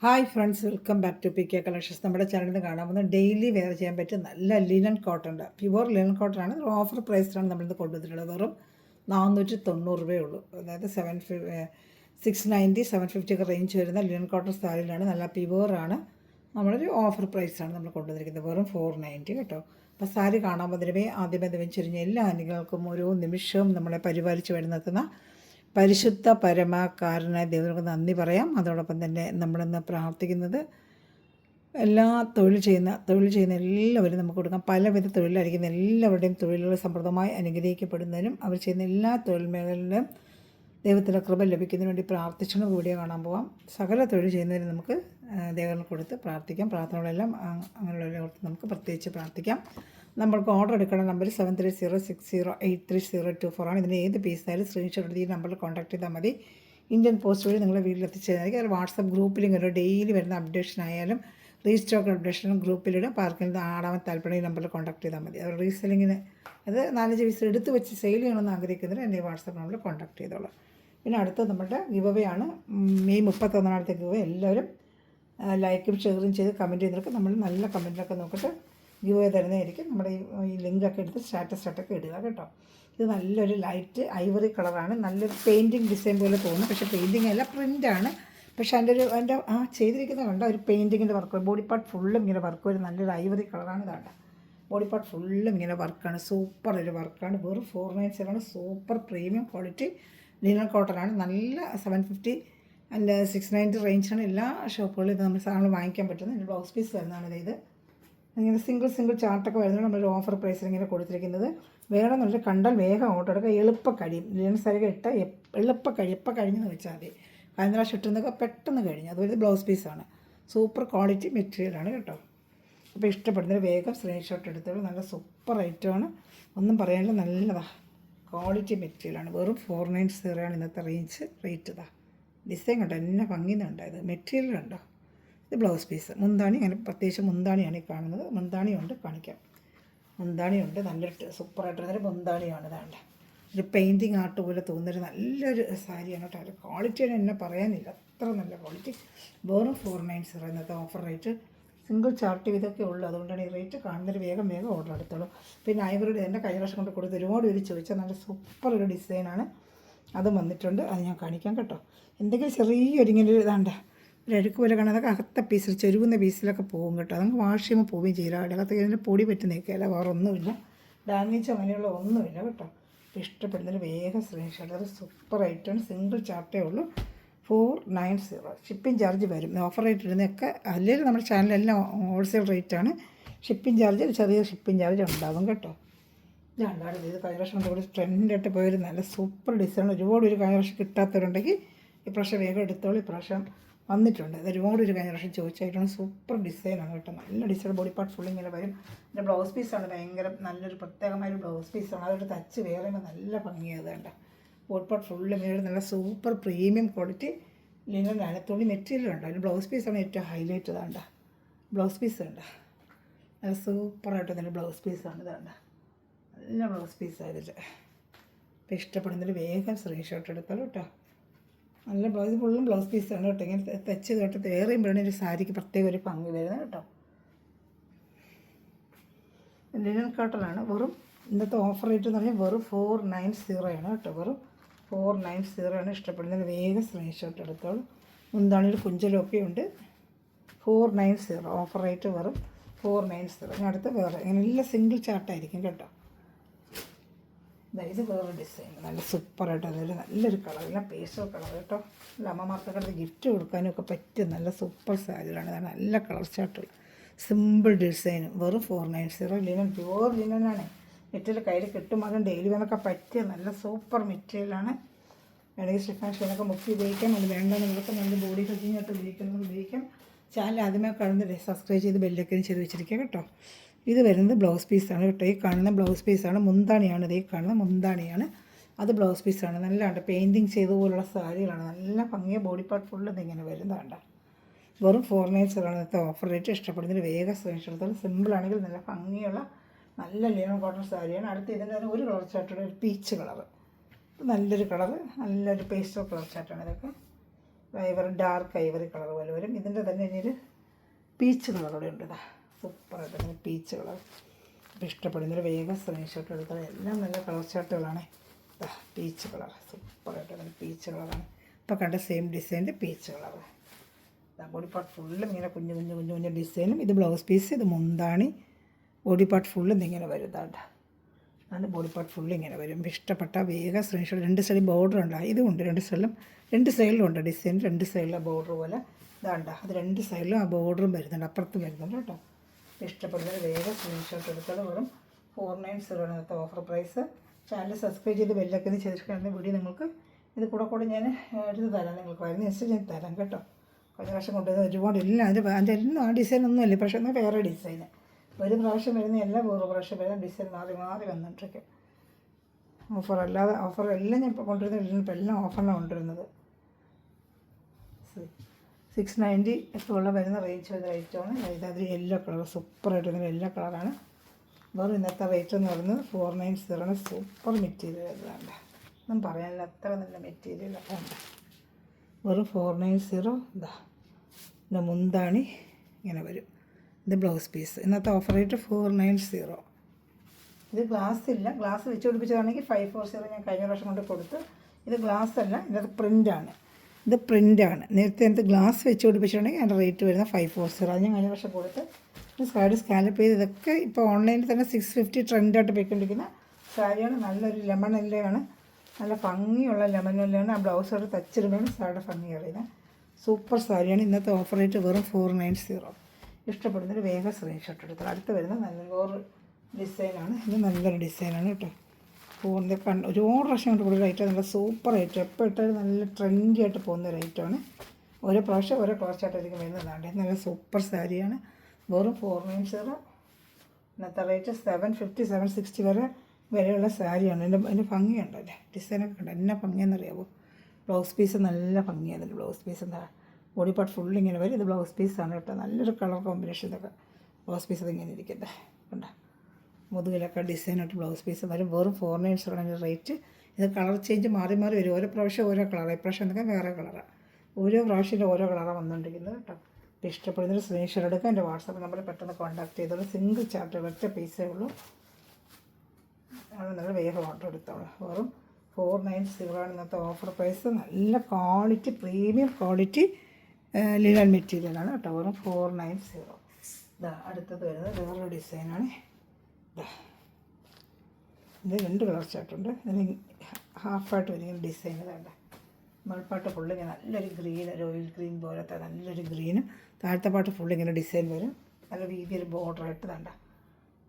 Hi friends, welcome back to P K collections. നമ്മുടെ ചാനലിൽ നിന്ന് കാണാൻ പോകുന്ന ഡെയിലി വെയർ ചെയ്യാൻ പറ്റിയ നല്ല ലിനൻ കോട്ടൺ ഉണ്ട്. പ്യുവർ ലിനൻ കോട്ടൺ ആണ്. ഓഫർ പ്രൈസിലാണ് നമ്മളിത് കൊണ്ടുവന്നിട്ടുള്ളത്. വെറും 490 രൂപയേ ഉള്ളൂ. അതായത് 690 750 ഒക്കെ റേഞ്ച് വരുന്ന ലിനൻ കോട്ടൺ സ്റ്റൈലിലാണ്. നല്ല പ്യുവറാണ്. നമ്മളൊരു ഓഫർ പ്രൈസാണ് നമ്മൾ കൊണ്ടുവന്നിരിക്കുന്നത്. വെറും 490 കേട്ടോ. അപ്പോൾ സാരി കാണാൻ പോകുന്നതിനുമേ ആദ്യമേ ദിവഞ്ചിരിഞ്ഞ എല്ലാ അനികൾക്കും ഓരോ നിമിഷവും നമ്മളെ പരിപാലിച്ച് വരുന്നെത്തുന്ന പരിശുദ്ധ പരമാകാരനായ ദൈവങ്ങൾക്ക് നന്ദി പറയാം. അതോടൊപ്പം തന്നെ നമ്മളിന്ന് പ്രാർത്ഥിക്കുന്നത് എല്ലാ തൊഴിൽ ചെയ്യുന്ന എല്ലാവരും നമുക്ക് കൊടുക്കാം. പലവിധ തൊഴിലായിരിക്കുന്ന എല്ലാവരുടെയും തൊഴിലുകൾ സമൃദ്ധമായി അനുഗ്രഹിക്കപ്പെടുന്നതിനും അവർ ചെയ്യുന്ന എല്ലാ തൊഴിൽ മേഖലകളിലും ദൈവത്തിൻ്റെ കൃപ ലഭിക്കുന്നതിന് വേണ്ടി പ്രാർത്ഥിച്ചുകൊണ്ട് കൂടിയേ കാണാൻ പോകാം. സകല തൊഴിൽ ചെയ്യുന്നതിന് നമുക്ക് ദൈവങ്ങൾ കൊടുത്ത് പ്രാർത്ഥിക്കാം. പ്രാർത്ഥനകളെല്ലാം അങ്ങനെയുള്ളവർക്ക് നമുക്ക് പ്രത്യേകിച്ച് പ്രാർത്ഥിക്കാം. നമ്മൾക്ക് ഓർഡർ എടുക്കുന്ന നമ്പർ 7306083024 ആണ്. ഇതിൻ്റെ ഏത് പീസായാലും സ്ക്രീൻഷോട്ട് എടുത്ത് ഈ നമ്പറിൽ കോൺടാക്ട് ചെയ്താൽ മതി. ഇന്ത്യൻ പോസ്റ്റ് വഴി നിങ്ങളെ വീട്ടിലെത്തിച്ചതായിരിക്കും. അത് വാട്സപ്പ് ഗ്രൂപ്പിലും ഒരു ഡെയിലി വരുന്ന അപ്ഡേഷൻ ആയാലും റീസ്റ്റോക്ക് അപ്ഡേഷനും ഗ്രൂപ്പിലിടും. അപ്പോൾ ആർക്കെങ്കിലും ആടാൻ താല്പര്യം ഈ നമ്പറിൽ കോൺടാക്ട് ചെയ്താൽ മതി. അത് റീസെല്ലിങ്ങിന് അത് 4-5 പീസ് എടുത്ത് വെച്ച് സെയിൽ ചെയ്യണമെന്ന് ആഗ്രഹിക്കുന്നവർ എൻ്റെ വാട്സപ്പ് നമ്പറിൽ കോൺടാക്ട് ചെയ്തോളാം. പിന്നെ അടുത്ത നമ്മുടെ ഗിവ് ആണ്. May 31 give. എല്ലാവരും ലൈക്കും ഷെയറും ചെയ്ത് കമൻറ്റ് ചെയ്തിട്ട് നമ്മൾ നല്ല കമൻറ്റിലൊക്കെ നോക്കിയിട്ട് ഗിവ് തരുന്നതായിരിക്കും. നമ്മുടെ ഈ ലിങ്കൊക്കെ എടുത്ത് സ്റ്റാറ്റസൊക്കെ ഇടുക കേട്ടോ. ഇത് നല്ലൊരു ലൈറ്റ് ഐവറി കളറാണ്. നല്ലൊരു പെയിൻറ്റിങ് ഡിസൈൻ പോലെ തോന്നും. പക്ഷേ പെയിൻറ്റിങ് അല്ല, പ്രിൻ്റാണ്. പക്ഷേ അതിൻ്റെ ചെയ്തിരിക്കുന്നത് കണ്ട ഒരു പെയിൻറ്റിങ്ങിൻ്റെ വർക്ക്. ബോഡി പാർട്ട് ഫുള്ളും ഇങ്ങനെ വർക്ക് വരും. നല്ലൊരു ഐവറി കളറാണ്. ഇതാണ്ട ബോഡി പാർട്ട് ഫുള്ളും ഇങ്ങനെ വർക്കാണ്. സൂപ്പർ ഒരു വർക്കാണ്. വെറും 490 സൂപ്പർ പ്രീമിയം ക്വാളിറ്റി ലിനൻ കോട്ടനാണ്. നല്ല 750 ആൻഡ് 690 റേഞ്ചാണ് എല്ലാ ഷോപ്പുകളിലും ഇത് നമ്മൾ സാധനങ്ങൾ വാങ്ങിക്കാൻ പറ്റുന്നത്. ഇതിൻ്റെ ബ്ലൗസ് പീസ് വരുന്നതാണ് ഇത്. ഇങ്ങനെ സിംഗിൾ ചാർട്ടൊക്കെ വരുന്നത് നമ്മളൊരു ഓഫർ പ്രൈസിൽ ഇങ്ങനെ കൊടുത്തിരിക്കുന്നത്. വേണമെന്നുണ്ടെങ്കിൽ കണ്ടാൽ വേഗം ഓർഡർ എടുക്കുക. എളുപ്പക്കഴിയും. ലിനൻ സാരിയൊക്കെ ഇട്ടാൽ എളുപ്പക്കഴിയും. എപ്പോൾ കഴിഞ്ഞെന്ന് വെച്ചാൽ മതി. കഴിഞ്ഞ പ്രാവശ്യം ഇട്ടുന്നതൊക്കെ പെട്ടെന്ന് കഴിഞ്ഞു. അതുപോലെ ബ്ലൗസ് പീസാണ്. സൂപ്പർ ക്വാളിറ്റി മെറ്റീരിയലാണ് കേട്ടോ. അപ്പോൾ ഇഷ്ടപ്പെടുന്നതിന് വേഗം സ്ക്രീൻഷോട്ട് എടുത്തോളൂ. നല്ല സൂപ്പർ ഐറ്റമാണ്. ഒന്നും പറയാനില്ല. നല്ലതാണ്. ക്വാളിറ്റി മെറ്റീരിയലാണ്. വെറും 490 ആണ് ഇന്നത്തെ റേറ്റ്. ഇതാ ഡിസൈൻ കണ്ടോ, എന്നെ ഭംഗിന്നുണ്ടായത്. മെറ്റീരിയൽ കണ്ടോ. ഇത് ബ്ലൗസ് പീസ്. മുന്താണി അങ്ങനെ പ്രത്യേകിച്ച് മുന്താണിയാണ് ഈ കാണുന്നത്. മുന്താണിയുണ്ട്, കാണിക്കാം. മുന്താണിയുണ്ട്. നല്ലൊരു സൂപ്പറായിട്ടുള്ളൊരു മുന്താണിയാണ്. ഇതാണ്ട് ഒരു പെയിൻറ്റിങ് ആർട്ട് പോലെ തോന്നുന്നൊരു നല്ലൊരു സാരിയാണ് കേട്ടോ. ഒരു ക്വാളിറ്റിയാണ് എന്നെ പറയാനില്ല. അത്ര നല്ല ക്വാളിറ്റി. വെറും 490 ഇന്നത്തെ ഓഫർ റേറ്റ്. സിംഗിൾ ചാർട്ട് ഇതൊക്കെ ഉള്ളൂ. അതുകൊണ്ടാണ് ഈ റേറ്റ് കാണുന്നൊരു വേഗം ഓർഡർ എടുത്തോളൂ. പിന്നെ ഐവറുടെ എൻ്റെ കഴിഞ്ഞ വർഷം കൊണ്ട് കൊടുത്ത് ഒരുപാട് പേര് ചോദിച്ചാൽ നല്ല സൂപ്പർ ഒരു ഡിസൈനാണ്. അതും വന്നിട്ടുണ്ട്. അത് ഞാൻ കാണിക്കാം കേട്ടോ. എന്തെങ്കിലും ചെറിയൊരിങ്ങനെ ഇതാണ്ട ഒരു അഴുക്ക് പോലെ കാണാൻ അതൊക്കെ അകത്തെ പീസിൽ ചെരുകുന്ന പീസിലൊക്കെ പോകും കേട്ടോ. അതങ്ങ് വാഷ് ചെയ്യുമ്പോൾ പോവുകയും ചെയ്യില്ല. അകത്ത് ഇതിൻ്റെ പൊടി പറ്റി നിൽക്കുകയില്ല. വേറെ ഒന്നുമില്ല. ഡാമേജ് അങ്ങനെയുള്ള ഒന്നുമില്ല കേട്ടോ. ഇഷ്ടപ്പെടുന്നതിന് വേഗം സ്ക്രീൻഷോട്ട്. അത് സൂപ്പർ ഐറ്റമാണ്. സിംഗിൾ ചാർട്ടേ ഉള്ളൂ. 490. ഷിപ്പിംഗ് ചാർജ് വരും. ഓഫർ റേറ്റ് ഇടുന്നതൊക്കെ അല്ലെങ്കിൽ നമ്മുടെ ചാനലെല്ലാം ഹോൾസെയിൽ റേറ്റാണ്. ഷിപ്പിംഗ് ചാർജ് ചെറിയ ഷിപ്പിംഗ് ചാർജ് ഉണ്ടാകും കേട്ടോ. രണ്ടാമത് ഇത് കഴിഞ്ഞ വർഷം കൂടി ട്രെൻഡായിട്ട് പോയൊരു നല്ല സൂപ്പർ ഡിസൈൻ. ഒരുപാട് ഒരു കഴിഞ്ഞ വർഷം കിട്ടാത്തവരുണ്ടെങ്കിൽ ഇപ്രാവശ്യം വേഗം എടുത്തോളൂ. ഇപ്രാവശ്യം വന്നിട്ടുണ്ട്. അത് ഒരുപാട് ഒരു കഴിഞ്ഞ വർഷം ചോദിച്ചായിട്ടാണ്. സൂപ്പർ ഡിസൈനാണ് കേട്ടോ. നല്ല ഡിസൈൻ. ബോഡി പാർട്ട് ഫുൾ ഇങ്ങനെ വരും. പിന്നെ ബ്ലൗസ് പീസാണ് ഭയങ്കര നല്ലൊരു പ്രത്യേകമായൊരു ബ്ലൗസ് പീസാണ്. അതൊരു തച്ച് വേറെ നല്ല ഭംഗിയായത് വേണ്ട. ബോഡി പാർട്ട് ഫുള്ള് ഇങ്ങനെ നല്ല സൂപ്പർ പ്രീമിയം ക്വാളിറ്റി ലിനനാണ്. തുണി മെറ്റീരിയൽ ഉണ്ട്. അതിന് ബ്ലൗസ് പീസാണ് ഏറ്റവും ഹൈലൈറ്റ്. ഇതാണ്ട ബ്ലൗസ് പീസ് ഉണ്ട്. നല്ല സൂപ്പറായിട്ട് തന്നെ ബ്ലൗസ് പീസാണ്. ഇതാണ്ട നല്ല ബ്ലൗസ് പീസായതിൽ. അപ്പോൾ ഇഷ്ടപ്പെടുന്നതിൽ വേഗം സ്ക്രീൻഷോട്ട് എടുത്തോളൂ കേട്ടോ. നല്ല ബ്ലൗസ് ഫുള്ളും ബ്ലൗസ് പീസാണ് കേട്ടോ. ഇങ്ങനെ തെച്ച് തൊട്ട് വേറെയുമ്പോഴാണ് ഒരു സാരിക്ക് പ്രത്യേക ഒരു ഭംഗി വരുന്നത് കേട്ടോ. ലിനൻ കോട്ടനാണ്. വെറും ഇന്നത്തെ ഓഫർ റേറ്റ് എന്ന് പറഞ്ഞാൽ വെറും 490 ആണ് കേട്ടോ. വെറും 490 ആണ്. ഇഷ്ടപ്പെടുന്നതിൽ വേഗം സ്ക്രീൻഷോട്ട് എടുത്തോളൂ. മുന്താണിയിൽ കുഞ്ചലൊക്കെ ഉണ്ട്. 490 ഓഫർ റേറ്റ് വെറും 490. ഇനി അടുത്ത് വേറെ ഇങ്ങനെ എല്ലാം സിംഗിൾ ചാർട്ടായിരിക്കും കേട്ടോ. ഇത് വേറെ ഡിസൈൻ. നല്ല സൂപ്പറായിട്ട് അതൊരു നല്ലൊരു കളർ. എല്ലാം പേസ്റ്റൽ കളർ കേട്ടോ. നല്ല അമ്മമാർക്കൊക്കെ ഗിഫ്റ്റ് കൊടുക്കാനും ഒക്കെ പറ്റിയ നല്ല സൂപ്പർ സാരികളാണ്. നല്ല കളർ ചാർട്ടുകൾ. Simple design. വെറും 490. Linen pure ലിനനാണ്. മെറ്റീരിയൽ കയ്യിൽ കിട്ടുമ്പോൾ ഡെയിലി വേണമൊക്കെ പറ്റിയ നല്ല സൂപ്പർ മെറ്റീരിയലാണ്. വേണമെങ്കിൽ സ്റ്റിഫാൻ ഷീനൊക്കെ മുക്കി ഉപയോഗിക്കാം. അത് വേണ്ട നിങ്ങൾക്ക് നല്ല ബോഡി കട്ടിങ്ങായിട്ട് ഉപയോഗിക്കാം. ചാനൽ ആദ്യമേ കാണുന്നത് സബ്സ്ക്രൈബ് ചെയ്ത് ബെല്ലൈക്കൻ ചെയ്ത് വെച്ചിരിക്കുക കേട്ടോ. ഇത് വരുന്നത് ബ്ലൗസ് പീസാണ് കേട്ടോ. ഈ കാണുന്ന ബ്ലൗസ് പീസാണ്. മുന്താണിയാണ്. ഇത് ഈ കാണുന്ന മുന്താണിയാണ്. അത് ബ്ലൗസ് പീസാണ്. നല്ലതാണ്. പെയിൻറ്റിങ് ചെയ്ത പോലുള്ള സാരികളാണ്. നല്ല ഭംഗിയ ബോഡി പാർട്ട് ഫുള്ള് ഇതിങ്ങനെ വരുന്നതാണ്. വെറും 490 ആണ് ഇന്നത്തെ ഓഫർ റേറ്റ്. ഇഷ്ടപ്പെടുന്നതിന് വേഗം സ്ക്രീൻഷോട്ട് എടുത്താൽ. സിമ്പിളാണെങ്കിൽ നല്ല ഭംഗിയുള്ള നല്ല ലിനൻ കോട്ടൺ സാരിയാണ്. അടുത്ത് ഇതിൻ്റെ ഒരു കളർ ചാർട്ടാണ്. ഒരു പീച്ച് കളറ്. നല്ലൊരു കളറ്. നല്ലൊരു പേസ്റ്റൽ കളർ ചാർട്ടാണ് ഇതൊക്കെ. ഡാർക്ക് ഐവറി കളർ പോലെ വരും. ഇതിൻ്റെ തന്നെ ഇനിയൊരു പീച്ച് കളറോടെ ഉണ്ട്. ഇതാ സൂപ്പറായിട്ട് അങ്ങനെ പീച്ച് കളർ. അപ്പോൾ ഇഷ്ടപ്പെടുന്നൊരു വേഗം സ്ക്രീൻഷോട്ട് എടുത്താൽ എല്ലാം നല്ല കളർ ചാർട്ടുകളാണ്. ഇതാ പീച്ച് കളർ സൂപ്പറായിട്ട് അങ്ങനെ പീച്ച് കളറാണ്. ഇപ്പോൾ കണ്ട സെയിം ഡിസൈനിൻ്റെ പീച്ച് കളർ. ബോഡി പാർട്ട് ഫുള്ളും ഇങ്ങനെ കുഞ്ഞു കുഞ്ഞു കുഞ്ഞു കുഞ്ഞു ഡിസൈനും. ഇത് ബ്ലൗസ് പീസ്, ഇത് മുന്താണി. ബോഡി പാർട്ട് ഫുള്ളും ഇങ്ങനെ വരും. ഇതാണ്ട് അതാണ് ബോഡി പാർട്ട് ഫുള്ളും ഇങ്ങനെ വരും. ഇഷ്ടപ്പെട്ട വേഗം സ്ക്രീൻഷോട്ട്. രണ്ട് സൈഡിൽ ബോർഡർ ഉണ്ട്. ഇതുമുണ്ട് രണ്ട് സൈഡിലും ഉണ്ട് ഡിസൈൻ. രണ്ട് സൈഡിലെ ബോർഡർ പോലെ ഇതാണ്ട. അത് രണ്ട് സൈഡിലും ആ ബോർഡറും വരുന്നുണ്ട്, അപ്പുറത്തും വരുന്നുണ്ട് കേട്ടോ. ഇഷ്ടപ്പെടുന്നതിന് വേഗം സ്ക്രീൻഷോട്ട് എടുത്താൽ വെറും 490 ആണ് ഇന്നത്തെ ഓഫർ പ്രൈസ്. ചാനൽ സബ്സ്ക്രൈബ് ചെയ്ത് ബെല്ലൊക്കെ ചെയ്തിട്ടുണ്ടെങ്കിൽ വീഡിയോ നിങ്ങൾക്ക് ഇത് കൂടെ ഞാൻ എടുത്ത് തരാം. നിങ്ങൾക്ക് വരുന്ന അനുസരിച്ച് ഞാൻ തരാം കേട്ടോ. കഴിഞ്ഞ പ്രാവശ്യം കൊണ്ടുവരുന്ന ഒരുപാട് എല്ലാം അതിൻ്റെ എല്ലാം ആ ഡിസൈനൊന്നും അല്ലേ, പക്ഷേ എന്നാൽ വേറെ ഡിസൈന്. ഒരു പ്രാവശ്യം വരുന്ന എല്ലാം വേറെ പ്രാവശ്യം വരുന്ന ഡിസൈൻ മാറി മാറി വന്നിട്ടൊക്കെ. ഓഫർ എല്ലാം ഞാൻ ഇപ്പോൾ കൊണ്ടുവരുന്ന ഇപ്പോൾ എല്ലാം ഓഫറിനാണ് കൊണ്ടുവരുന്നത്. 690 ഒക്കെ ഉള്ള വരുന്ന റേറ്റാണ്. അതായത് യെല്ലോ കളർ സൂപ്പറായിട്ട് വരുന്ന യെല്ലോ കളറാണ്. വേറെ ഇന്നത്തെ റേറ്റ് എന്ന് പറയുന്നത് 490 ആണ്. സൂപ്പർ മെറ്റീരിയൽ ഇതാണ്ട്. ഒന്നും പറയാനില്ല, അത്ര നല്ല മെറ്റീരിയലൊക്കെ ഉണ്ട്. വെറും 490. ഇതാ പിന്നെ മുന്താണി ഇങ്ങനെ വരും. ഇത് ബ്ലൗസ് പീസ്. ഇന്നത്തെ ഓഫർ റേറ്റ് 490. ഇത് ഗ്ലാസ് ഇല്ല, ഗ്ലാസ് വെച്ച് പിടിപ്പിച്ചതാണെങ്കിൽ 540 ഞാൻ കഴിഞ്ഞ പ്രാവശ്യം കൊണ്ട് കൊടുത്ത്. ഇത് ഗ്ലാസ് അല്ല, ഇതിനകത്ത് പ്രിൻ്റാണ്. ഇത് പ്രിൻ്റാണ്. നേരത്തെ ഗ്ലാസ് വെച്ച് പിടിപ്പിച്ചിട്ടുണ്ടെങ്കിൽ അതിൻ്റെ റേറ്റ് വരുന്ന 540. അത് ഞാൻ കഴിഞ്ഞ പ്രാവശ്യം കൊടുത്ത്. സൈഡ് സ്കാലപ്പ് ചെയ്ത് ഇതൊക്കെ ഇപ്പോൾ ഓൺലൈനിൽ തന്നെ 650 ട്രെൻഡായിട്ട് പോയിക്കൊണ്ടിരിക്കുന്ന സാരിയാണ്. നല്ലൊരു ലെമൺ എല്ലയാണ്, നല്ല ഭംഗിയുള്ള ലെമൺ എല്ലയാണ്. ആ ബ്ലൗസോട് തച്ചിടുമ്പോഴാണ് സാരിയുടെ ഭംഗി അറിയുന്നത്. സൂപ്പർ സാരിയാണ്. ഇന്നത്തെ ഓഫർ റേറ്റ് വെറും 490. ഇഷ്ടപ്പെടുന്നൊരു വേഗം സ്ക്രീൻഷോട്ട് എടുത്താൽ. അടുത്ത് വരുന്ന നല്ല വേറെ ഡിസൈനാണ്. ഇത് നല്ലൊരു ഡിസൈനാണ് കേട്ടോ. ഫോണിൻ്റെ ഒരുപാട് പ്രാവശ്യം കൊണ്ട് കൂടുതൽ റേറ്റ് നല്ല സൂപ്പർ റേറ്റ്. എപ്പോൾ ഇട്ടാലും നല്ല ട്രെൻഡി ആയിട്ട് പോകുന്ന റേറ്റാണ്. ഓരോ പ്രാവശ്യം ഓരോ കളർച്ചായിട്ടായിരിക്കും വരുന്നതാണ്. നല്ല സൂപ്പർ സാരിയാണ്. വെറും 490. ഇന്നത്തെ റേറ്റ് 750 760 വരെയുള്ള സാരിയാണ്. അതിൻ്റെ ഭംഗിയുണ്ടല്ലേ, ഡിസൈനൊക്കെ ഉണ്ട്. എന്നാ ഭംഗിയെന്നറിയാമോ? ബ്ലൗസ് പീസ് നല്ല ഭംഗിയാണ്. ഇതിൻ്റെ ബ്ലൗസ് പീസ് എന്താ ബോഡി പാർട്ട് ഫുൾ ഇങ്ങനെ വരും. ഇത് ബ്ലൗസ് പീസാണ് കേട്ടോ. നല്ലൊരു കളർ കോമ്പിനേഷൻ. ഇതൊക്കെ ബ്ലൗസ് പീസ് ഇതിങ്ങനെ ഇരിക്കട്ടെ കണ്ടോ. മുതുകിലൊക്കെ ഡിസൈനായിട്ട് ബ്ലൗസ് പീസ് വരും. വെറും 490 ആണ് റേറ്റ്. ഇത് കളർ ചേഞ്ച് മാറി മാറി വരും. ഓരോ പ്രാവശ്യം ഓരോ കളറാണ്. ഇപ്രാവശ്യം എന്നൊക്കെ വേറെ കളറാണ്. ഓരോ പ്രാവശ്യം ഓരോ കളറാണ് വന്നുകൊണ്ടിരിക്കുന്നത് കേട്ടോ. ഇപ്പോൾ ഇഷ്ടപ്പെടുന്നൊരു സ്ക്രീൻഷോട്ട് എടുക്കുക. എൻ്റെ വാട്സാപ്പ് നമ്പറിൽ പെട്ടെന്ന് കോൺടാക്ട് ചെയ്തോളൂ. സിംഗിൾ ചാർട്ട് ഒറ്റ പൈസയേ ഉള്ളൂ. അത് നിങ്ങൾ വേഗം ഓർഡർ എടുത്തോളൂ. വെറും 490 ആണ് ഇന്നത്തെ ഓഫർ പ്രൈസ്. നല്ല ക്വാളിറ്റി, പ്രീമിയം ക്വാളിറ്റി ലിനൻ മെറ്റീരിയലാണ് കേട്ടോ. വെറും 490. ഇതാ അടുത്തത് വരുന്നത് വേറൊരു ഡിസൈനാണ്. ഇതാ ഇത് രണ്ട് കളർ ചാർട്ടുണ്ട്. ഇതിന് ഹാഫായിട്ട് വരുന്ന ഡിസൈൻ ഇതാണ്ട. മുകൾപ്പാട്ട് ഫുള്ളിങ്ങനെ നല്ലൊരു ഗ്രീൻ, ഒരു ഓയിൽ ഗ്രീൻ പോലത്തെ നല്ലൊരു ഗ്രീനും, താഴത്തെ പാട്ട് ഫുള്ളിങ്ങനെ ഡിസൈൻ വരും. നല്ല വീതിയൊരു ബോർഡറായിട്ട് വേണ്ട.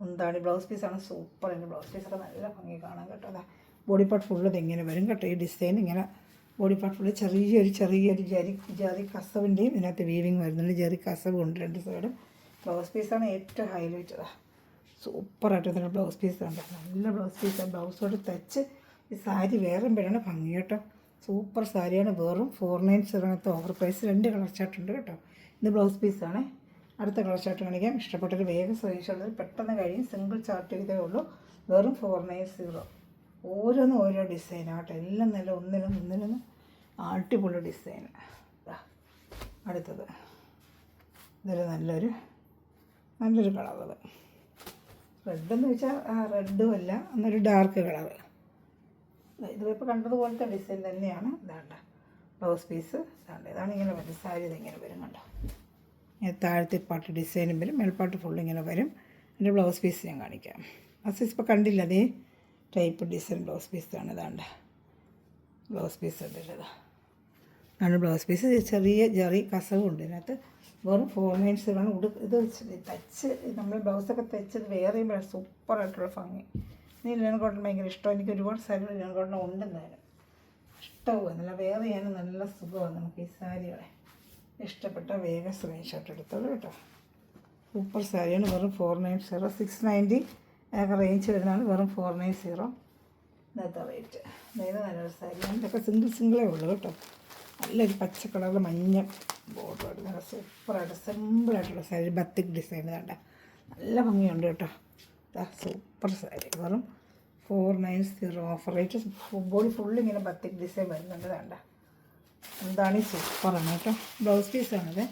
മുന്താണി ബ്ലൗസ് പീസാണ് സൂപ്പർ. അതിൻ്റെ ബ്ലൗസ് പീസൊക്കെ നല്ല ഭംഗി കാണാൻ കേട്ടോ. അതാ ബോഡി പാർട്ട് ഫുള്ള് ഇതിങ്ങനെ വരും കേട്ടോ. ഈ ഡിസൈൻ ഇങ്ങനെ ബോഡി പാർട്ട് ഫുള്ള് ചെറിയൊരു ജരി കസവിൻ്റെയും ഇതിനകത്ത് വീവിങ് വരുന്നുണ്ട്. ജരി കസവ് ഉണ്ട് രണ്ട് സൈഡും. ബ്ലൗസ് പീസാണ് ഏറ്റവും ഹൈലൈറ്റ്. അതാ സൂപ്പറായിട്ട് ഇതിൻ്റെ ബ്ലൗസ് പീസ് കണ്ടോ. നല്ല ബ്ലൗസ് പീസാണ്. ബ്ലൗസോട് തച്ച് ഈ സാരി വേറെ പേരാണ് ഭംഗി കേട്ടോ. സൂപ്പർ സാരിയാണ്. വെറും 490 ഓഫർ പ്രൈസ്. രണ്ട് കളർ ചാർട്ടുണ്ട് കേട്ടോ. ഇത് ബ്ലൗസ് പീസാണ്. അടുത്ത കളർ ചാർട്ട് കാണിക്കാം. ഇഷ്ടപ്പെട്ടൊരു വേഗം സ്ക്രീൻഷോട്ട് പെട്ടെന്ന് കഴിയും. സിംഗിൾ ചാർട്ട് ചെയ്തേ ഉള്ളൂ. വെറും 490. ഓരോന്നും ഓരോ ഡിസൈനാട്ടോ. എല്ലാം നല്ല ഒന്നിനൊന്ന് അടിപൊളി ഡിസൈൻ. അടുത്തത് ഇതൊരു നല്ലൊരു കളറ്. റെഡെന്ന് വെച്ചാൽ റെഡും അല്ല, എന്നൊരു ഡാർക്ക് കളറ്. ഇതിപ്പോൾ കണ്ടതുപോലത്തെ ഡിസൈൻ തന്നെയാണ്. ഇതാണ്ട ബ്ലൗസ് പീസ്. ഇതാണ് ഇങ്ങനെ വരും. സാരി ഇതിങ്ങനെ വരും കണ്ടോ. താഴത്തെ പാട്ട് ഡിസൈനും വരും, മേൽപ്പാട്ട് ഫുള്ളിങ്ങനെ വരും. എൻ്റെ ബ്ലൗസ് പീസ് ഞാൻ കാണിക്കാം. ബ്ലൗസ് പീസ് ഇപ്പോൾ കണ്ടില്ല, അതേ ടൈപ്പ് ഡിസൈൻ ബ്ലൗസ് പീസാണ്. ഇതാണ്ട് ബ്ലൗസ് പീസ് ഉണ്ടല്ലോ. ആണ് ബ്ലൗസ് പീസ്. ചെറിയ ജറി കസവുണ്ട് ഇതിനകത്ത്. വെറും 490 ആണ്. ഇത് തച്ച് നമ്മൾ ബ്ലൗസൊക്കെ തച്ചത് വേറെയും സൂപ്പറായിട്ടുള്ള ഭംഗി. നീ ലിനൻ കോട്ടൺ ഭയങ്കര ഇഷ്ടം. എനിക്ക് ഒരുപാട് സാരികൾ ലിനൻ കോട്ടൺ ഉണ്ടെന്നാലും ഇഷ്ടവും നല്ല വേറെ ചെയ്യാനും നല്ല സുഖമാണ് നമുക്ക് ഈ സാരികളെ. ഇഷ്ടപ്പെട്ട വേഗം സ്ക്രീൻഷോട്ട് എടുത്തോളൂ കേട്ടോ. സൂപ്പർ സാരിയാണ്. വെറും 490. 690 റേഞ്ച് വരുന്നതാണ്. വെറും 490 ഇന്നത്തെ റേറ്റ്. അതായത് നല്ലൊരു സാരിയാണ്. ഇതൊക്കെ സിംഗിളേ ഉള്ളൂ കേട്ടോ. നല്ലൊരു പച്ച കളറിൽ മഞ്ഞ ബോർഡറായിട്ട് നല്ല സൂപ്പറായിട്ട് സിമ്പിളായിട്ടുള്ള സാരി. ബത്തിക് ഡിസൈൻ വേണ്ട, നല്ല ഭംഗിയുണ്ട് കേട്ടോ. സൂപ്പർ സാരി. വെറും 490 ഓഫർ റേറ്റ്. ബോഡി ഫുള്ളിങ്ങനെ ബത്തിക് ഡിസൈൻ വരുന്നുണ്ട് വേണ്ട. മുന്താണി സൂപ്പറാണ് കേട്ടോ. ബ്ലൗസ് പീസാണത്.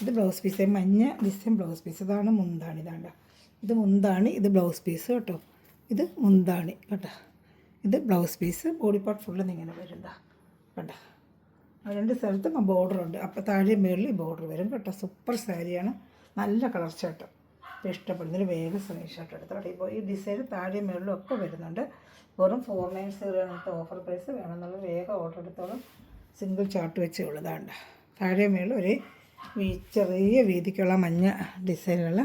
ഇത് ബ്ലൗസ് പീസ്, മഞ്ഞ ഡിസൈൻ ബ്ലൗസ് പീസ്. ഇതാണ് മുന്താണി. ഇതാണ്ട, ഇത് മുന്താണി, ഇത് ബ്ലൗസ് പീസ് കേട്ടോ. ഇത് മുന്താണി കേട്ടോ. ഇത് blouse piece. Body part full ഇങ്ങനെ വരും കേട്ടോ. രണ്ട് സ്ഥലത്തും ബോർഡറുണ്ട്. അപ്പോൾ താഴെ മേളിൽ ബോർഡർ വരും കേട്ടോ. സൂപ്പർ സാരിയാണ്, നല്ല കളർ ചാട്ടം. ഇപ്പോൾ ഇഷ്ടപ്പെടുന്നതിൽ വേഗം സ്ക്രീൻഷോട്ട് എടുത്തോട്ടെ. ഇപ്പോൾ ഈ ഡിസൈൻ താഴെ മേളിലും ഒക്കെ വരുന്നുണ്ട്. വെറും 490 ആണ് ഓഫർ പ്രൈസ്. വേണമെന്നുള്ള വേഗം ഓർഡർ എടുത്തോളും. സിംഗിൾ ചാർട്ട് വെച്ച് ഉള്ളതാണ്ട്. താഴെ മേളിൽ ഒരു ചെറിയ വീതിക്കുള്ള മഞ്ഞ ഡിസൈനുള്ള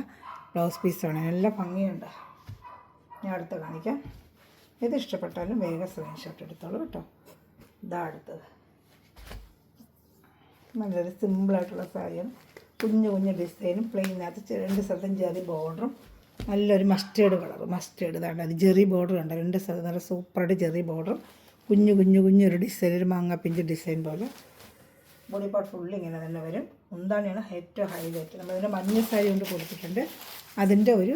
ബ്ലൗസ് പീസാണ്. നല്ല ഭംഗിയുണ്ട്. ഞാൻ അടുത്ത് കാണിക്കാം. ഇത് ഇഷ്ടപ്പെട്ടാലും വേഗം സ്ക്രീൻഷോട്ട് എടുത്തോളൂ കേട്ടോ. ഇതാ അടുത്തത് നല്ലൊരു സിമ്പിളായിട്ടുള്ള സാരിയാണ്. കുഞ്ഞു കുഞ്ഞു ഡിസൈനും പ്ലെയിനകത്ത് രണ്ട് സ്ഥലത്തും ജെറി ബോർഡറും നല്ലൊരു മസ്റ്റേർഡ് കളർ. മസ്റ്റേർഡ് ഇതാണ്, അത് ജെറി ബോർഡർ ഉണ്ട്. രണ്ട് സ്ഥലത്ത് നല്ല സൂപ്പറായിട്ട് ജെറി ബോർഡറും കുഞ്ഞൊരു ഡിസൈൻ, ഒരു മാങ്ങാപ്പിഞ്ച് ഡിസൈൻ പോലെ. ബോഡി പാർട്ട് ഫുള്ള് ഇങ്ങനെ തന്നെ വരും. മുന്താണിയാണ് ഏറ്റവും ഹൈലൈറ്റ്. നമ്മളിതിൻ്റെ മഞ്ഞ സാരി കൊണ്ട് കൊടുത്തിട്ടുണ്ട്. അതിൻ്റെ ഒരു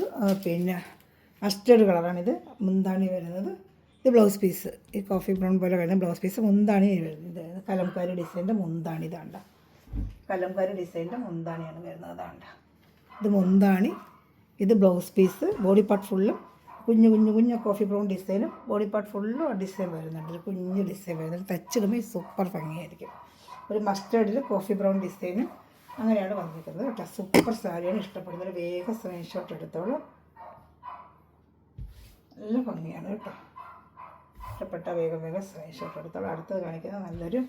മസ്റ്റേർഡ് കളറാണിത് മുന്താണി വരുന്നത്. ഇത് ബ്ലൗസ് പീസ്, ഈ കോഫി ബ്രൗൺ പോലെ വരുന്ന ബ്ലൗസ് പീസ്. മുന്താണി വരുന്നത് കലംകാരി ഡിസൈൻ്റെ മുന്താണി. ഇതാണ്ട, കലംകാരി ഡിസൈൻ്റെ മുന്താണിയാണ് വരുന്നത്. അതാണ്ട, ഇത് മുന്താണി, ഇത് ബ്ലൗസ് പീസ്. ബോഡി പാർട്ട് ഫുള്ളും കുഞ്ഞു കോഫി ബ്രൗൺ ഡിസൈനും ബോഡി പാർട്ട് ഫുള്ളും ഡിസൈൻ വരുന്നുണ്ട്. ഒരു കുഞ്ഞ് ഡിസൈൻ വരുന്നുണ്ട്. തച്ചിടുമ്പോൾ സൂപ്പർ ഭംഗിയായിരിക്കും. ഒരു മസ്റ്റേർഡിൽ കോഫി ബ്രൗൺ ഡിസൈനും അങ്ങനെയാണ് വന്നിരിക്കുന്നത് കേട്ടോ. സൂപ്പർ സാരിയാണ്. ഇഷ്ടപ്പെടുന്നത് വേഗം സ്ക്രീൻഷോട്ട് എടുത്തോളൂ. നല്ല ഭംഗിയാണ് കേട്ടോ. ഇഷ്ടപ്പെട്ട വേഗം സ്ക്രീൻഷോട്ട് എടുത്തോളൂ. അടുത്തത് കാണിക്കുന്നത് നല്ലൊരു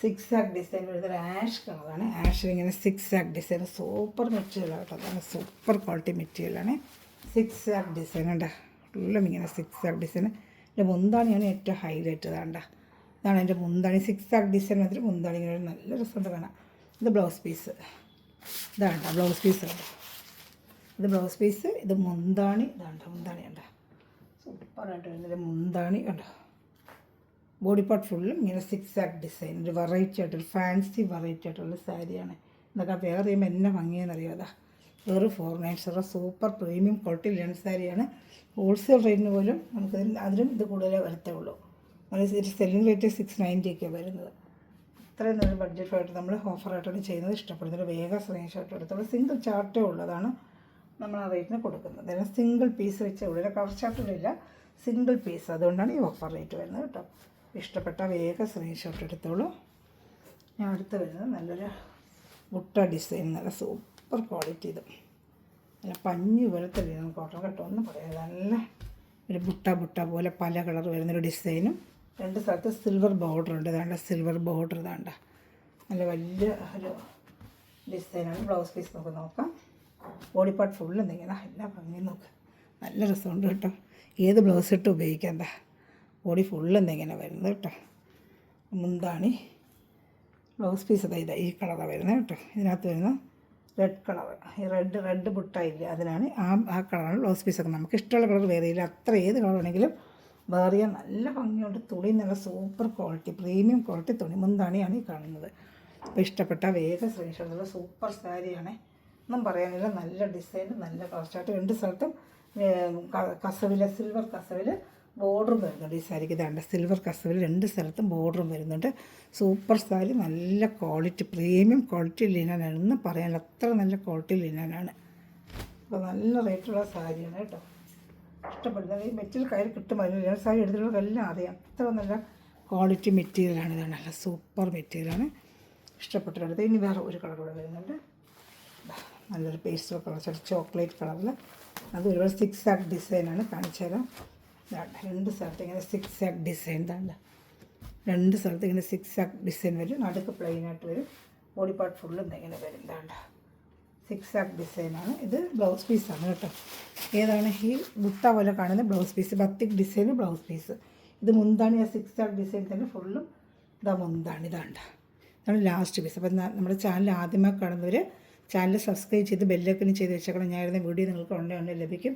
6 ആക്ക് ഡിസൈൻ വരുന്നൊരു ആഷ് കളറാണ്. ആഷിൽ ഇങ്ങനെ 6 ആക്ക് ഡിസൈൻ. സൂപ്പർ മെറ്റീരിയലാണ് കേട്ടോ. അതാണ് സൂപ്പർ ക്വാളിറ്റി മെറ്റീരിയലാണ്. 6 ആക്ക് ഡിസൈൻ ഉണ്ട്. എല്ലാം ഇങ്ങനെ 6 ആക്ക് ഡിസൈൻ. എൻ്റെ മുന്താണിയാണ് ഏറ്റവും ഹൈലൈറ്റ്. ഇതാണ് എൻ്റെ മുന്താണി. 6 ആക്ക് ഡിസൈൻ വന്നിട്ട് മുന്താണി ഇങ്ങനെ നല്ല രസമുണ്ട് കാണാം. ഇത് ബ്ലൗസ് പീസ്. ഇതാണ് ബ്ലൗസ് പീസ് ഉണ്ട്. ഇത് ബ്ലൗസ് പീസ്, ഇത് മുന്താണി. മുന്താണി ഉണ്ട് സൂപ്പറായിട്ട് വരുന്നത് മുന്താണി കണ്ടോ. ബോഡി പാർട്ട് ഫുള്ളും ഇങ്ങനെ 6 ആക്ക് ഡിസൈൻ. ഒരു വെറൈറ്റി ആയിട്ടൊരു ഫാൻസി വെറൈറ്റി ആയിട്ടുള്ള സാരിയാണ്. ഇതൊക്കെ വേറെ ചെയ്യുമ്പോൾ എന്നെ ഭംഗിയെന്നറിയോ. വെറും 490 സൂപ്പർ പ്രീമിയം ക്വാളിറ്റി ലെൻ സാരിയാണ്. ഹോൾസെയിൽ റേറ്റിന് പോലും നമുക്ക് അതിലും ഇത് കൂടുതലേ വരത്തുള്ളൂ. ഒരു സെല്ലിംഗ് റേറ്റ് 690 ഒക്കെ വരുന്നത്. ഇത്രയും നല്ല ബഡ്ജറ്റായിട്ട് നമ്മൾ ഓഫറായിട്ടാണ് ചെയ്യുന്നത്. ഇഷ്ടപ്പെടുന്നത് വേഗം സ്ക്രീൻഷോട്ട് എടുത്തോളൂ. സിംഗിൾ ചാർട്ടേ ഉള്ളതാണ് നമ്മൾ ആ റേറ്റിന് കൊടുക്കുന്നത്. അതായത് സിംഗിൾ പീസ് വെച്ചേ ഉള്ളൂ. കളർ ചാർട്ടിലില്ല, സിംഗിൾ പീസ്. അതുകൊണ്ടാണ് ഈ ഓഫർ റേറ്റ് വരുന്നത് കേട്ടോ. ഇഷ്ടപ്പെട്ട വേഗം സ്ക്രീൻഷോട്ട് എടുത്തോളൂ. ഞാൻ അടുത്ത് വരുന്നത് നല്ലൊരു ബുട്ട ഡിസൈൻ, നല്ല സൂപ്പർ ക്വാളിറ്റി. ഇത് നല്ല പഞ്ഞി പോലത്തെ കോട്ടൺ കേട്ടോ. ഒന്നും പറയാം, നല്ല ഒരു ബുട്ട പോലെ പല കളർ വരുന്നൊരു ഡിസൈനും. രണ്ട് സ്ഥലത്ത് സിൽവർ ബോർഡർ ഉണ്ട്. ഇതാണ്ട സിൽവർ ബോർഡർ. ഇതാണ്ട നല്ല വലിയ ഒരു ഡിസൈനാണ്. ബ്ലൗസ് പീസ് നമുക്ക് നോക്കാം. ബോഡി പാർട്ട് ഫുള്ള് എന്തെങ്കിലും എല്ലാ ഭംഗി നോക്ക്. നല്ല രസമുണ്ട് കേട്ടോ. ഏത് ബ്ലൗസ് ഇട്ട് ഉപയോഗിക്കാം. ബോഡി ഫുള്ള് എന്തെങ്കിലും വരുന്നത് കേട്ടോ. മുന്താണി ബ്ലൗസ് പീസ് ഇതാ ഈ കളറാണ് വരുന്നത് കേട്ടോ. ഇതിനകത്ത് വരുന്ന റെഡ് കളർ, ഈ റെഡ് ബുട്ടായില്ല, അതിനാണ് ആ കളറാണ് ബ്ലൗസ് പീസൊക്കെ. നമുക്ക് ഇഷ്ടമുള്ള കളർ വേറെയില്ല. അത്ര ഏത് കളർ വേണമെങ്കിലും വേറെ നല്ല ഭംഗിയുണ്ട്. തുണി നല്ല സൂപ്പർ ക്വാളിറ്റി പ്രീമിയം ക്വാളിറ്റി തുണി. മുന്താണിയാണ് ഈ കാണുന്നത്. അപ്പോൾ ഇഷ്ടപ്പെട്ട വേഗം സ്ക്രീൻഷോട്ട്. സൂപ്പർ സാരിയാണ്, ഒന്നും പറയാനില്ല. നല്ല ഡിസൈൻ, നല്ല കളർ ചാർട്ട്. രണ്ട് സ്ഥലത്തും കസവിൽ സിൽവർ കസവിൽ ബോർഡറും വരുന്നുണ്ട്. ഈ സാരിക്ക് ഇതാണ്ട് സിൽവർ കസവിൽ രണ്ട് സ്ഥലത്തും ബോർഡറും വരുന്നുണ്ട്. സൂപ്പർ സാരി, നല്ല ക്വാളിറ്റി പ്രീമിയം ക്വാളിറ്റി ലിനനാണ്. ഒന്നും പറയാനില്ല, അത്ര നല്ല ക്വാളിറ്റി ലിനനാണ്. അപ്പോൾ നല്ല റേറ്റുള്ള സാരിയാണ് കേട്ടോ. ഇഷ്ടപ്പെടുന്നത് ഈ മെറ്റീരിയൽ കയ്യിൽ കിട്ടുമായിരുന്നു. ലിനൻ സാരി എടുത്തിട്ടുള്ളവർക്കെല്ലാം അറിയാം, അത്ര നല്ല ക്വാളിറ്റി മെറ്റീരിയലാണ്. ഇതാണ് നല്ല സൂപ്പർ മെറ്റീരിയലാണ്. ഇഷ്ടപ്പെട്ടിട്ട് ഇനി വേറെ ഒരു കളർ കൂടെ വരുന്നുണ്ട്. നല്ലൊരു പേസ്റ്റൽ കളർ, ചോക്ലേറ്റ് കളറിൽ. അത് ഒരുപാട് 6 ആക്ക് ഡിസൈനാണ്. കാണിച്ചു തരാം. രണ്ട് സ്ഥലത്ത് ഇങ്ങനെ 6 ആക്ക് ഡിസൈൻ. രണ്ട് സ്ഥലത്ത് ഇങ്ങനെ 6 ആക്ക് ഡിസൈൻ വരും. നടുക്ക് പ്ലെയിനായിട്ട് വരും. ബോഡി പാർട്ട് ഫുള്ളും ഇങ്ങനെ വരും. 6 ആക്ക് ഡിസൈനാണ്. ഇത് ബ്ലൗസ് പീസാണ് കേട്ടോ. ഏതാണ് ഈ ബുട്ട പോലെ കാണുന്ന blouse piece, batik design blouse piece. ഇത് മുന്താണി. ആ 6 ആക്ക് ഡിസൈൻ തന്നെ ഫുള്ളും മുന്താണി. ഇതാണ് ലാസ്റ്റ് പീസ്. അപ്പം നമ്മുടെ ചാനൽ ആദ്യമായി കാണുന്നവർ ചാനൽ സബ്സ്ക്രൈബ് ചെയ്ത് ബെല്ലൈക്കൺ ചെയ്ത് വെച്ചേക്കണം. ഞാൻ ഇരുന്ന വീഡിയോ നിങ്ങൾക്ക് ഉടനെ ലഭിക്കും.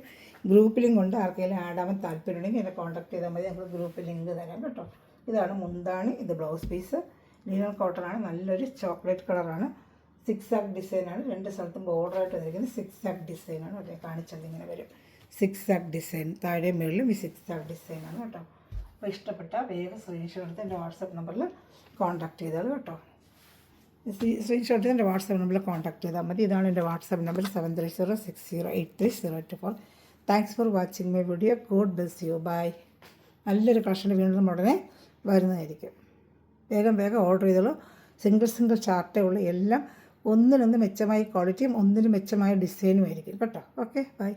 ഗ്രൂപ്പ് ലിങ്ക് കൊണ്ട് ആർക്കെങ്കിലും ആഡ് ആവാൻ താല്പര്യമുണ്ടെങ്കിൽ എന്നെ കോൺടാക്ട് ചെയ്താൽ മതി. ഞങ്ങൾ ഗ്രൂപ്പ് ലിങ്ക് തരാം കേട്ടോ. ഇതാണ് മുന്താണി. ഇത് ബ്ലൗസ് പീസ്. ലിനൻ കോട്ടണാണ്. നല്ലൊരു ചോക്ലേറ്റ് കളറാണ്. 6 ആക്ക് ഡിസൈനാണ്. രണ്ട് സ്ഥലത്തും ബോർഡറായിട്ട് വന്നിരിക്കുന്നത് 6 ആക്ക് ഡിസൈനാണ് കേട്ടോ. കാണിച്ചത് ഇങ്ങനെ വരും 6 ആക്ക് ഡിസൈൻ. താഴെ മുകളിലും ഈ 6 ആക്ക് ഡിസൈനാണ് കേട്ടോ. അപ്പോൾ ഇഷ്ടപ്പെട്ട വേഗം സ്ക്രീൻഷോട്ട് എടുത്ത് എൻ്റെ വാട്സപ്പ് നമ്പറിൽ കോൺടാക്ട് ചെയ്താൽ കേട്ടോ. സ്ക്രീൻഷോട്ട് ചെയ്ത് എൻ്റെ വാട്സപ്പ് നമ്പറിൽ കോൺടാക്ട് ചെയ്താൽ മതി. ഇതാണ് എൻ്റെ WhatsApp number 7306083024. Thanks for watching my video. God bless you. Bye. നല്ലൊരു കളക്ഷൻ്റെ വീണ്ടും ഉടനെ വരുന്നതായിരിക്കും. വേഗം ഓർഡർ ചെയ്തോളൂ. സിംഗിൾ ചാർട്ടേ ഉള്ളൂ. എല്ലാം ഒന്നിനൊന്ന് മെച്ചമായ ക്വാളിറ്റിയും ഒന്നിനും മെച്ചമായ ഡിസൈനും ആയിരിക്കും കേട്ടോ. Okay, by.